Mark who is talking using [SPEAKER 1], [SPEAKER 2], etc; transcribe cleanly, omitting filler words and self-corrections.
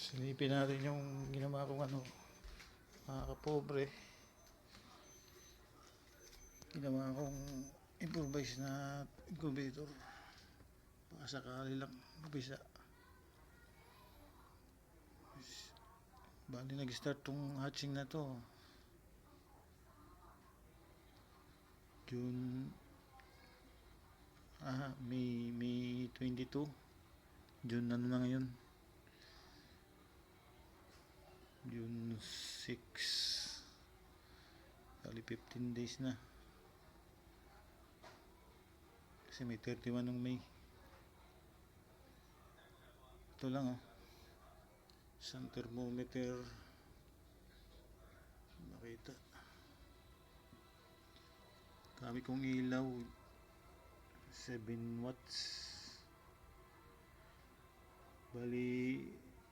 [SPEAKER 1] Silipin natin yung ginawa kong mga kapobre. Ginawa kong improvise na incubator. Baka sakali lang mabisa. Bali nag-start tong hatching na to June May 22. June ano na ngayon, June 6. Bali 15 days na kasi may 31 ng May. Ito lang isang thermometer makita. Kami kong ilaw 7 watts. Bali